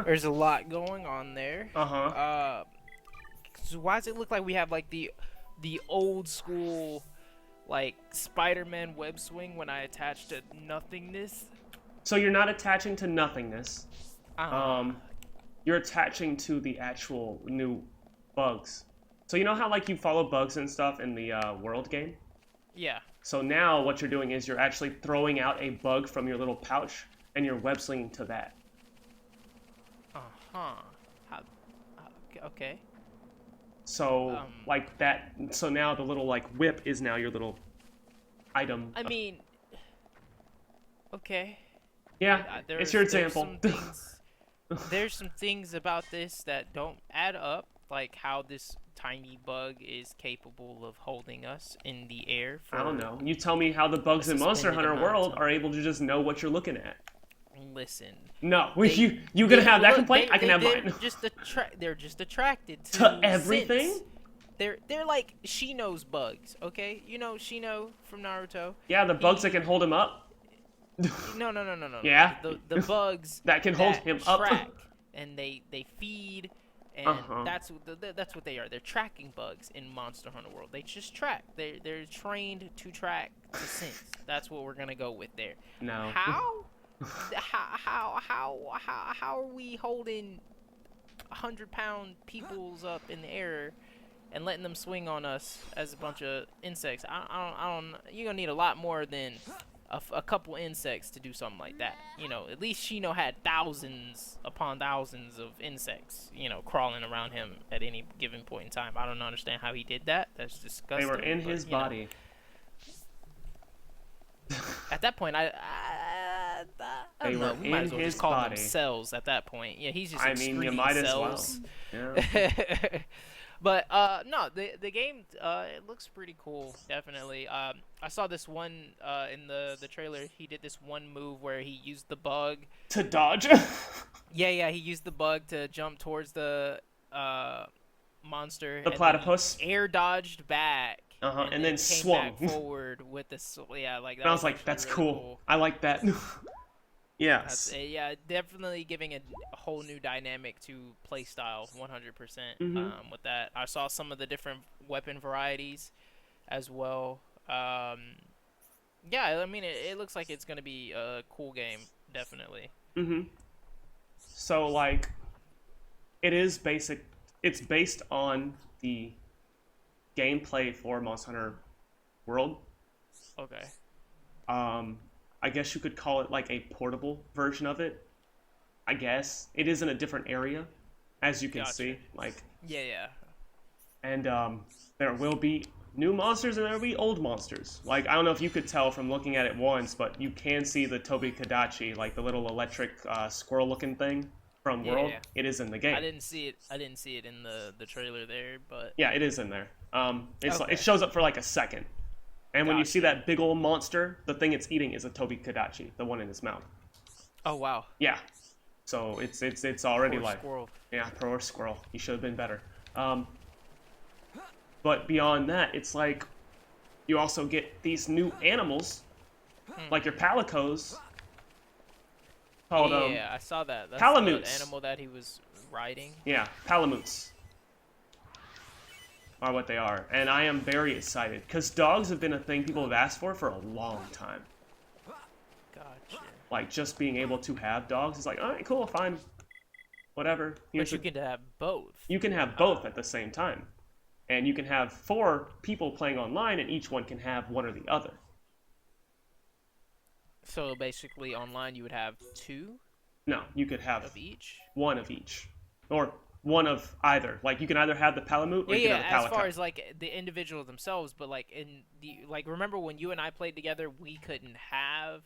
There's a lot going on there. So why does it look like we have like the old school like Spider-Man web swing when I attach to nothingness? So you're not attaching to nothingness. Uh-huh. You're attaching to the actual new bugs. So you know how like you follow bugs and stuff in the world game? Yeah. So now what you're doing is you're actually throwing out a bug from your little pouch and you're web slinging to that. Okay. So like that. So now the little like whip is now your little item. I mean, okay. Yeah, it's your example. There's some things about this that don't add up, like how this tiny bug is capable of holding us in the air. I don't know. You tell me how the bugs in Monster Hunter World are able to just know what you're looking at. Listen. No, you gonna have that complaint? I can have mine. They're just attracted to everything. Sense. They're like Shino's bugs, okay? You know Shino from Naruto. Yeah, the bugs that can hold him up. No. Yeah. The bugs that can hold him track, up. And they feed, and that's what they are. They're tracking bugs in Monster Hunter World. They just track. They're trained to track to sense. That's what we're gonna go with there. No. How? How are we holding 100-pound peoples up in the air and letting them swing on us as a bunch of insects? I don't. You're gonna need a lot more than a couple insects to do something like that. You know, at least Shino had thousands upon thousands of insects, you know, crawling around him at any given point in time. I don't understand how he did that. That's disgusting. They were in his body. At that point, I don't know. We might as well just call them cells at that point. Yeah, he's just excreting cells. As well. Yeah. But no, the game it looks pretty cool, definitely. I saw this one in the trailer. He did this one move where he used the bug to dodge. yeah, he used the bug to jump towards the monster. The platypus. Air dodged back. And then came swung back forward with this. Yeah, like that. And I was like, that's really cool. I like that. Yes. Definitely giving a whole new dynamic to playstyle, 100%. With that, I saw some of the different weapon varieties as well. Yeah, I mean, it looks like it's gonna be a cool game, definitely. So like, it is basic. It's based on the gameplay for Monster Hunter World. Okay. I guess you could call it like a portable version of it. I guess it is in a different area, as you can see. Like. Yeah. And there will be new monsters and there will be old monsters. Like, I don't know if you could tell from looking at it once, but you can see the Tobi Kadachi, like the little electric squirrel-looking thing from World. Yeah. It is in the game. I didn't see it in the trailer there, but yeah, it is in there. It shows up for like a second. And when you see that big old monster, the thing it's eating is a Tobi Kadachi, the one in his mouth. Oh wow. Yeah. So it's already poor like squirrel. Yeah, poor squirrel. He should have been better. But beyond that, it's like you also get these new animals, like your palicos. Called I saw that. That's palamutes. The animal that he was riding. Yeah, palamutes are what they are, and I am very excited because dogs have been a thing people have asked for a long time. Gotcha. Like just being able to have dogs is like, all right, cool, fine, whatever. But you can have both. You can have both at the same time, and you can have 4 people playing online, and each one can have one or the other. So basically, online you would have 2. No, you could have of each. 1 of each, or one of either. Like you can either have the palamute or you can have the palico. As far as like the individual themselves, but like in the remember when you and I played together, we couldn't have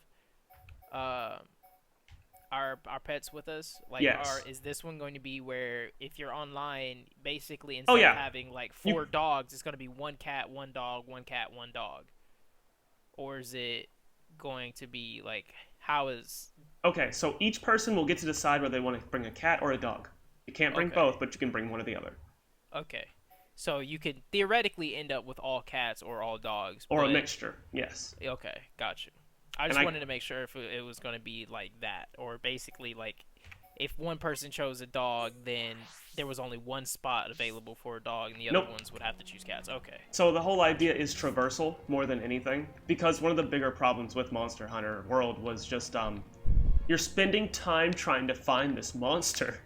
our pets with us. Like, yes. Is this one going to be where if you're online, basically instead of having like 4 dogs, it's going to be 1 cat, 1 dog, 1 cat, 1 dog, or is it going to be like how is? Okay, so each person will get to decide whether they want to bring a cat or a dog. You can't bring both, but you can bring one or the other. Okay. So you could theoretically end up with all cats or all dogs. Or a mixture, yes. Okay, gotcha. I just wanted to make sure if it was going to be like that, or basically like if one person chose a dog, then there was only one spot available for a dog, and the other ones would have to choose cats. Okay. So the whole idea is traversal more than anything, because one of the bigger problems with Monster Hunter World was just you're spending time trying to find this monster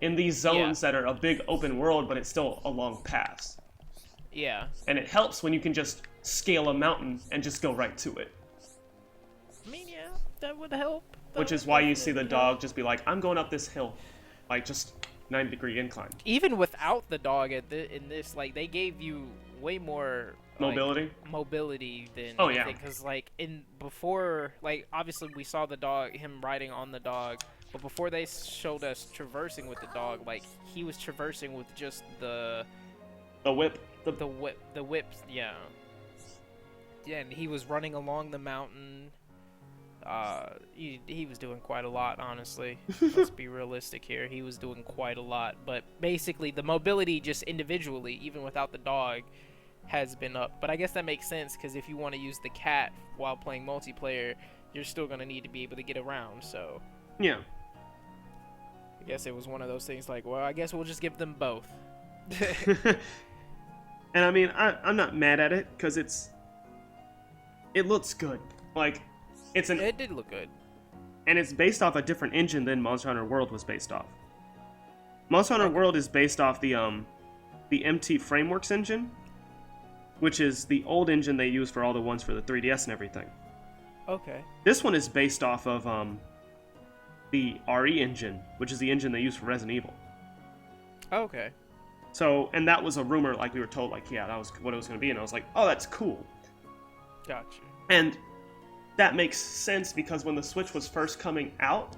in these zones that are a big open world, but it's still along paths. Yeah. And it helps when you can just scale a mountain and just go right to it. I mean, yeah, that would help. Which is why you see the dog just be like, I'm going up this hill. Like, just 90-degree incline. Even without the dog in this, like, they gave you way more... Mobility? Like, mobility than oh, anything. Yeah. Because, like, before, like, obviously we saw the dog, him riding on the dog. But before they showed us traversing with the dog, like, he was traversing with just the whip. The whips, yeah. Yeah, and he was running along the mountain. He was doing quite a lot, honestly. Let's be realistic here. He was doing quite a lot. But basically, the mobility just individually, even without the dog, has been up. But I guess that makes sense, because if you want to use the cat while playing multiplayer, you're still going to need to be able to get around, so... Yeah. I guess it was one of those things like, well, I guess we'll just give them both. And I mean, I'm not mad at it, because it looks good. Like, it did look good. And it's based off a different engine than Monster Hunter World was based off. Monster Hunter World is based off the MT Frameworks engine, which is the old engine they use for all the ones for the 3DS and everything. Okay. This one is based off of the RE engine, which is the engine they use for Resident Evil. Okay. So, and that was a rumor, like we were told, like, yeah, that was what it was going to be, and I was like, oh, that's cool. Gotcha. And that makes sense because when the Switch was first coming out,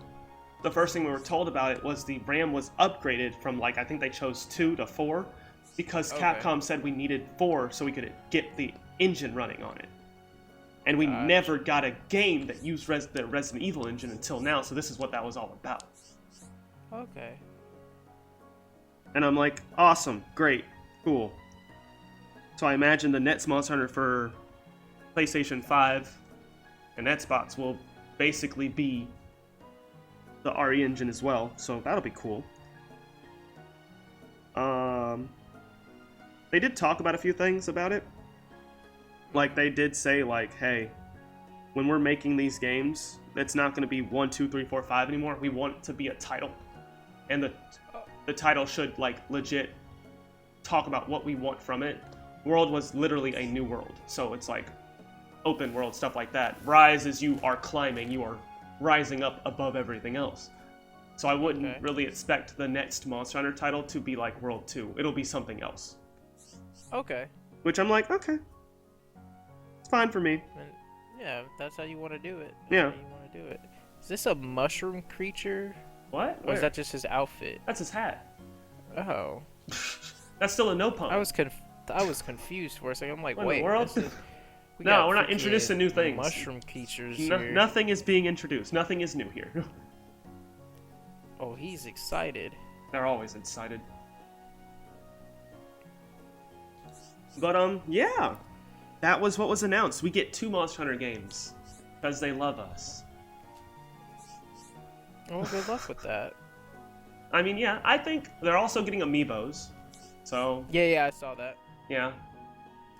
the first thing we were told about it was the RAM was upgraded from, like, I think they chose 2 to 4, because Capcom said we needed 4 so we could get the engine running on it. And we never got a game that used the Resident Evil engine until now, so this is what that was all about. Okay. And I'm like, awesome, great, cool. So I imagine the next Monster Hunter for PlayStation 5 and Xbox will basically be the RE engine as well, so that'll be cool. They did talk about a few things about it. Like, they did say, like, hey, when we're making these games, it's not going to be 1, 2, 3, 4, 5 anymore. We want it to be a title. And the title should, like, legit talk about what we want from it. World was literally a new world, so it's like open world, stuff like that. Rise is you are climbing, you are rising up above everything else. So I wouldn't really expect the next Monster Hunter title to be like World 2. It'll be something else. Okay. Which I'm like, okay. It's fine for me. And, yeah, if that's how you want to do it. Yeah. How you want to do it. Is this a mushroom creature? What? Or is that just his outfit? That's his hat. Oh. That's still a no pun. I was confused for a second. I'm like, what wait. In the world? No, we're not introducing new things. Mushroom creatures here. Nothing is being introduced. Nothing is new here. Oh, he's excited. They're always excited. But, yeah. That was what was announced. We get 2 Monster Hunter games. Because they love us. Well, good luck with that. I mean, yeah, I think they're also getting amiibos. So... Yeah, I saw that. Yeah.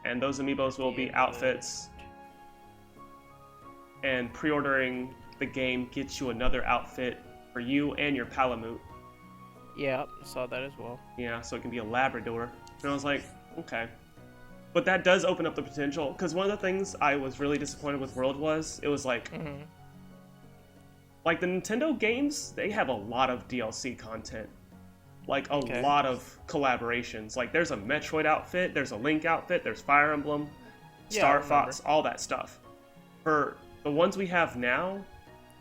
And those amiibos will be outfits. And pre-ordering the game gets you another outfit for you and your Palamute. Yeah, I saw that as well. Yeah, so it can be a Labrador. And I was like, okay. But that does open up the potential, because one of the things I was really disappointed with World was, it was like... Like, the Nintendo games, they have a lot of DLC content. Like, a lot of collaborations. Like, there's a Metroid outfit, there's a Link outfit, there's Fire Emblem, Star Fox, all that stuff. For the ones we have now,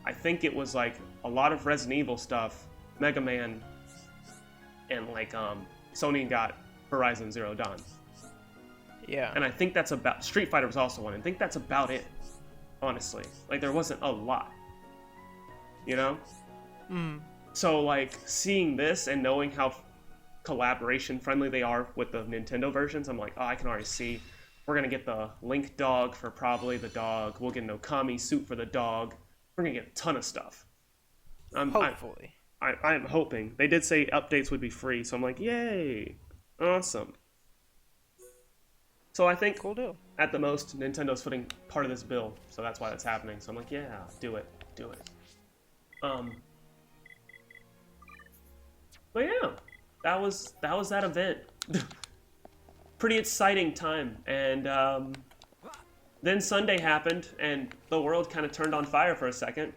I think it was, like, a lot of Resident Evil stuff, Mega Man, and, like, Sony got Horizon Zero Dawn. Yeah. And I think that's about... Street Fighter was also one. I think that's about it, honestly. Like, there wasn't a lot. You know? So, like, seeing this and knowing how collaboration-friendly they are with the Nintendo versions, I'm like, oh, I can already see We're gonna get the Link dog for probably the dog. We'll get an Okami suit for the dog. We're gonna get a ton of stuff. Hopefully. I'm hoping. They did say updates would be free, so I'm like, yay! Awesome. So I think, Cool deal. at the most, Nintendo's footing part of this bill, so that's why that's happening. So I'm like, yeah, do it. But yeah, that was that event. Pretty exciting time, and then Sunday happened, and the world kind of turned on fire for a second.